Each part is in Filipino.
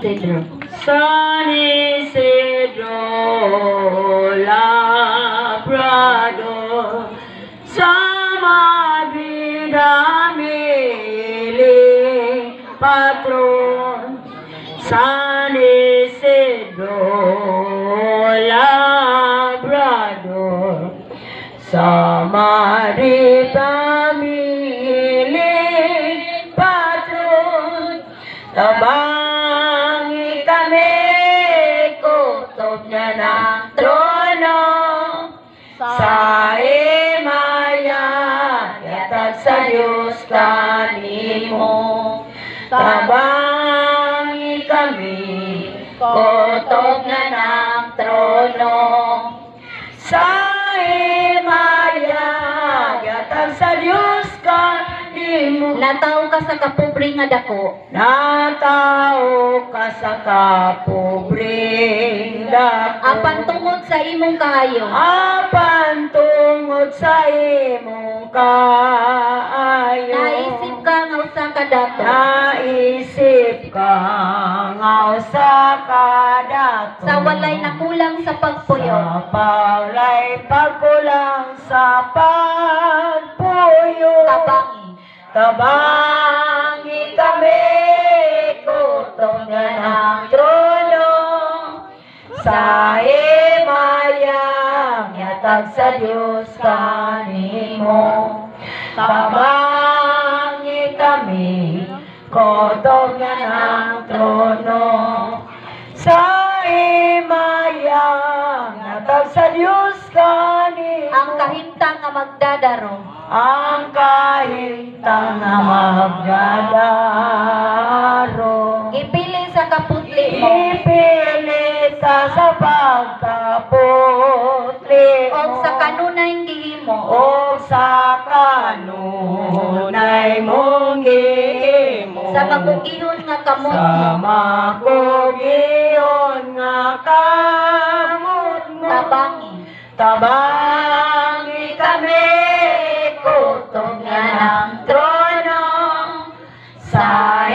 Isidro. San Isidro Labrador, sa mabidamiling patron. San Isidro Labrador, sa mabidamiling patron. Tabangi kami, kutob niya ng trono, sa imaya, yatag sa Diyos kanimo. Tabangi kami, kutob niya ng trono, sa imaya, yatag sa Diyos kanimo. Nataw ka sa kapobre nga dako. Natao ka sa kapobring dako. Apan tungod sa imong kaayo. Apan tungod sa imong kaayo. Naisip ka nga usa ka dato. Naisip ka nga usa ka dato. Sa walay nakulang sa pagpuyo. Sa walay pagkulang sa pagpuyo. Tabangi. Tabangi kami, kutob niya ng trono, sa imayang yatag sa Diyos kanimo. Tabangi kami, kutob niya ng trono, sa imayang yatag sa Diyos kanimo. Ang kahintang nga magdadaro. Ang kahintang na magdadaro. Ipili sa kaputli mo. Ipili sa pagkaputli mo. O sa kanunay gihimo. O sa kanunay mong gihimo. Sa magugihon nga kamot mo. Sa magugihon nga kamot mo. Tabangi. Tabangi kami, kutob niya ng trono, sa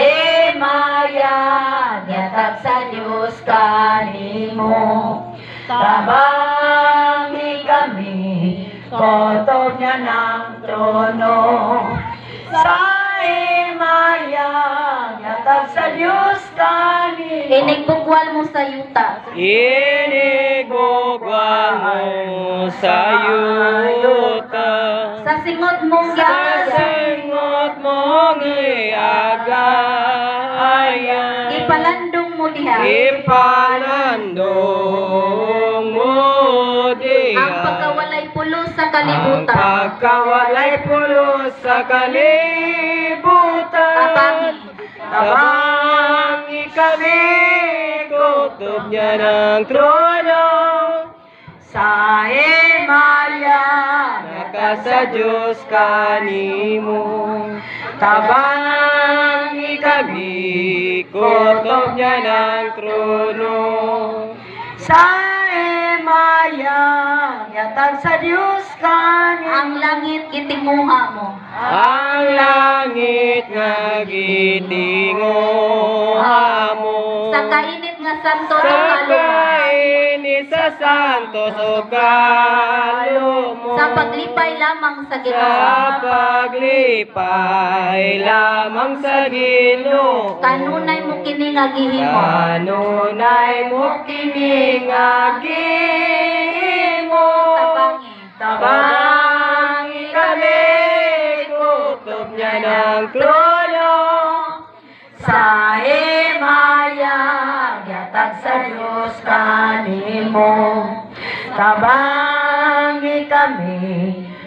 imayan, yatag sa Diyos kanimo. Tabangi kami, kutob niya ng trono, sa imayan, yatag sa Diyos kanimo. Inigbugwal mo sa yuta. Inigugwal mo sa yuta, Sa singot mong sa giyaya. singot mong iagayan, Ipalandong mo diha. ipalandong mo diya. Ang pagkawalay pulos sa Ang kalibutan. pagkawalay pulos sa kalibutan. Tabangi. Tabangi kami, kutob niya ng trono, Sa imaya, naka sa Diyos kanimo. tabangi Kami, kutob niya ng trono, sa imaya, yatag sa Diyos kanimo. Ang langit gitinguha mo. ang langit nga gitinguha mo. Sa kainit nga santo Sa sa kaluma. kainit sa santos o kalumo, Sa paglipay lamang sa sa Ginoo. paglipay lamang sa Ginoo. Kanunay mo kini nga gihimo. Kanunay mo kini nga gihimo. Tabangi. Tabangi kami, kutob niya ng trono, Sa imaya, yatag sa Diyos kanimo. Tabangi kami,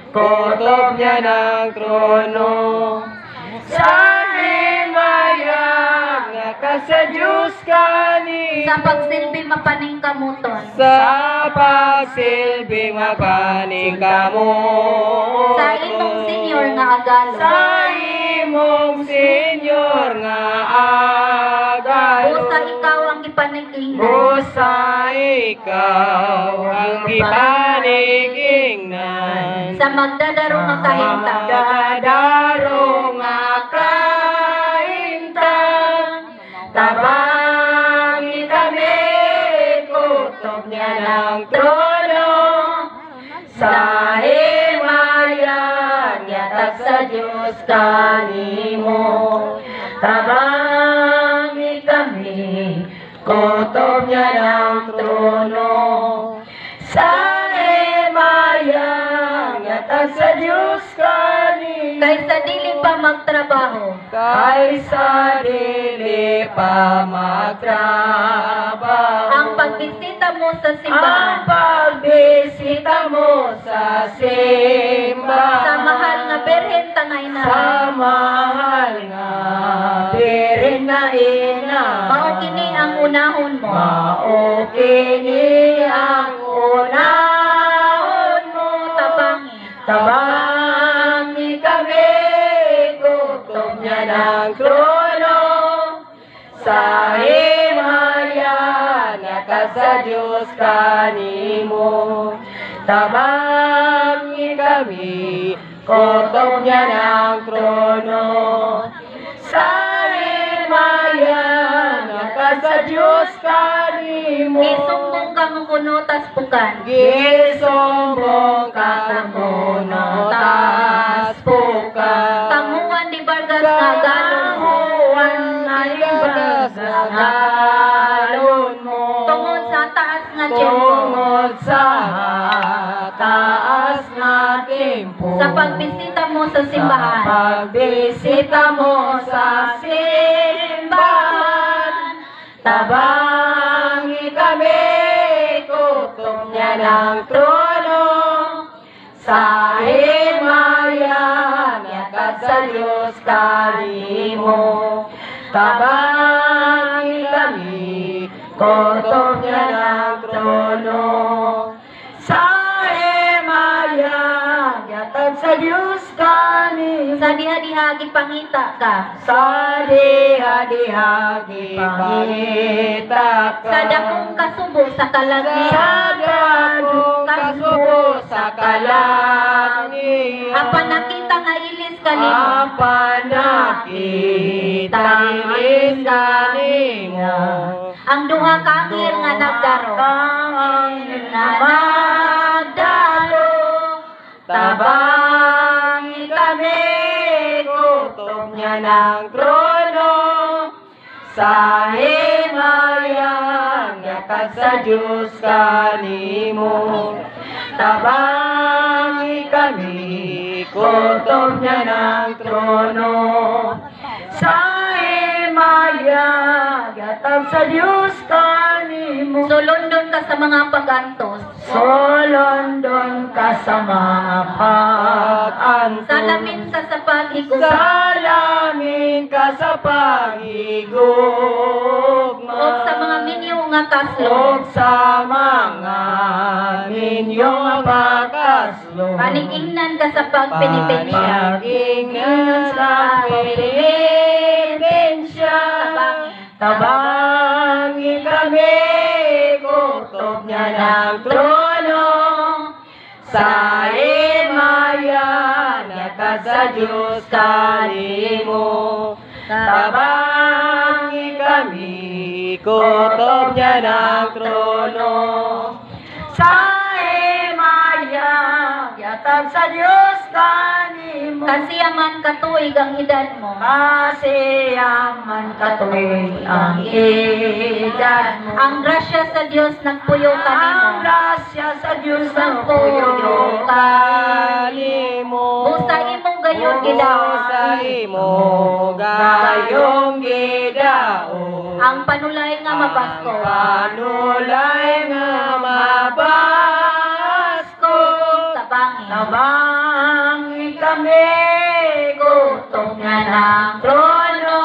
kutob niya ng trono, sa himaya, naka sa Diyos kanimo. Sa pagsilbi mapaning kamuton. Sa pagsilbi mapaning kamoton. Sa imong senyor nga agalo. Sa imong senyor nga agalo. Busa ikaw ang ipanigingnan. Busa ikaw ang ipanigingnan. Sa magdadaro nga kahintang. Magdadaro nga ng trono. Sa himayan, yatag sa Diyos kanimo. Tabangi kami, kutob niya ng trono. Sa himayan, yatag sa Diyos kanimo. Kaysa dili pa magtrabaho, Kaysa dili pa magtrabaho. ang pagbisita mo sa Ang simbahan, pagbisita mo sa simbahan. sa mahal nga Birhen tangay na, Sa mahal nga Birhen na ina. mao kini ang unahon mo. Mao kini ang unahon mo. Tabangi. Tabangi kami, kutob niya ng trono. Sa himayan, yakas sa Diyos kanimo. Tabangi kami, kutob niya ng trono. Sa himayan, yakas sa Diyos kanimo. Isumbong ka mo kuno tas pukan. Gisumbong katamuno tas puka. Tanguan di Vargas nga galon mo. Kahuan na ibas na galon mo. Tungod sa taas nga tiyempo. Tungod sa taas na tempo. Sa pagbisita mo sa simbahan. Sa pagbisita mo sa simbahan. Tabangi kami, kutob niya ng trono. Sa himayan, yakas sa Diyos kanimo. Tabangi kami, kutob niya ng trono. Sa himayan, yakas sa Diyos kanimo. Sa diha-diha gipangita ka. Sa diha-dihagi pangita ka. Sa dakong kasubo sa kalagi. Sa dakong kasubo sa kalagi. Apa nakita nga ilis kanimo. Apa nakita ilis kanimo. Ang duha ka angel nga nagdaro. Na nagdaro. Tabangi kami, kutob niya ng trono. Sa himayan, yakas sa Diyos kanimo. Tabangi kami, kutob niya ng trono. Sa himayan, yakas sa Diyos kanimo. So London ka sa mga pagantos. So London ka sa mga pag-antos. Salamin ka sa paghigugma. Salamin ka sa paghigugma. O sa mga minyo nga O kaslo. sa mga minyong pagkaslo. Paningingnan ka sa pagpinipensya. Paningingnan sa pinipensya. Tabangi kami, kutob niya ng trono. Sa himayan, yakas sa Diyos kanimo. Tabangi kami, kutob niya ng trono. Sa himayan, yatag sa Diyos kanimo. Kasiyaman katuig ang edad mo. Kasi yaman katuwing ang edad mo. Ang grasya sa Diyos nagpuyo Ang kanimo. grasya sa Diyos ng Nagpuyo puyo kanimo. Busa imong gayon gidaon. Sa imo gayong gidao. Ang panulay nga mabasko. Panulay nga mabasko. Tabangi. Tabangi kami, kutob nga ng trono.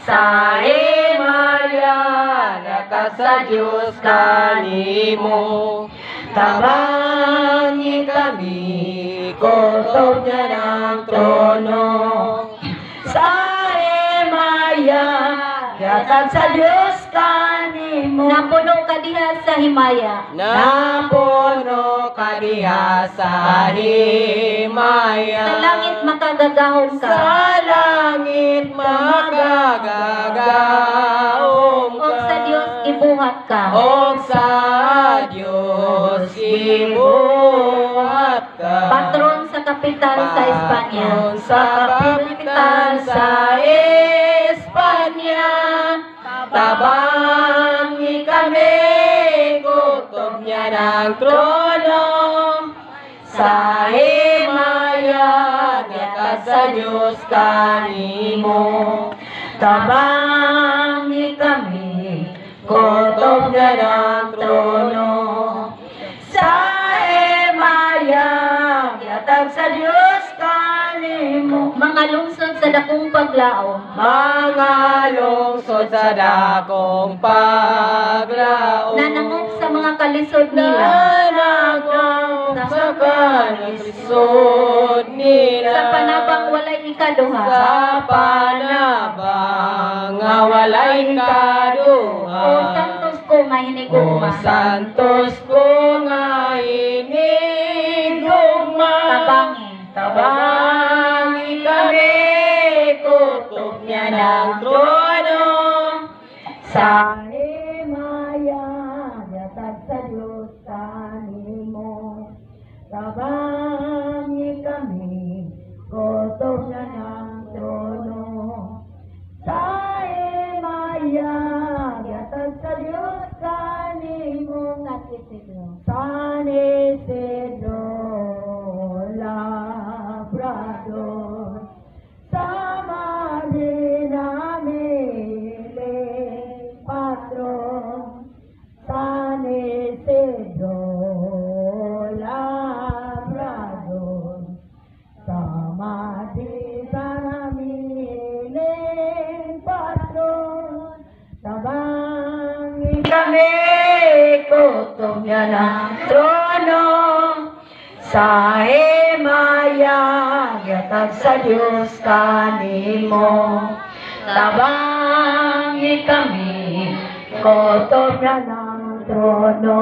Sa himayan, yakas sa Diyos kanimo. Tabangi kami, kutob niya ng trono. Sa himayan, yakas sa Diyos kanimo. Napuno ka diha sa himaya. Napuno ka diha sa himaya. Sa langit makagagahon ka. Sa langit magagagaom O ka. sa Diyos ibuhat ka. O sa gibuhat ka. Patron sa kapital sa Espanya. Patron sa kapital sa Espanya. Tabangi kami, kutob niya ng trono. Sa himaya, gatag sa Diyos kanimo. Tabangi kami, kutob niya ng trono. Sa himaya, gatag sa Diyos kanimo. Mga lungsod sa dakong paglaom. Mga lungsod sa dakong paglaon. Nanangop sa mga kalisod nila. Nanangop sa kalisod nila. Sa panabang walay ikaduha. Sa panabang nga walay kaduha. O santos ko nga hinigugma. O santos ko nga hinigugma. Tabangi. Tabangi kami, kutob niya ng trono. Sa himaya, gatag sa Diyos kanimo. Tabangi kami, kutob niya ng trono. Sa himaya, gatag sa Diyos kanimo. San Isidro Labrador, sama din namin patron. San Isidro Labrador, sama din namin patron. Tabangi kami, kutob niya ng trono. Sa himaya, gatag sa Diyos kanimo. Tabangi kami, kutob niya ng trono.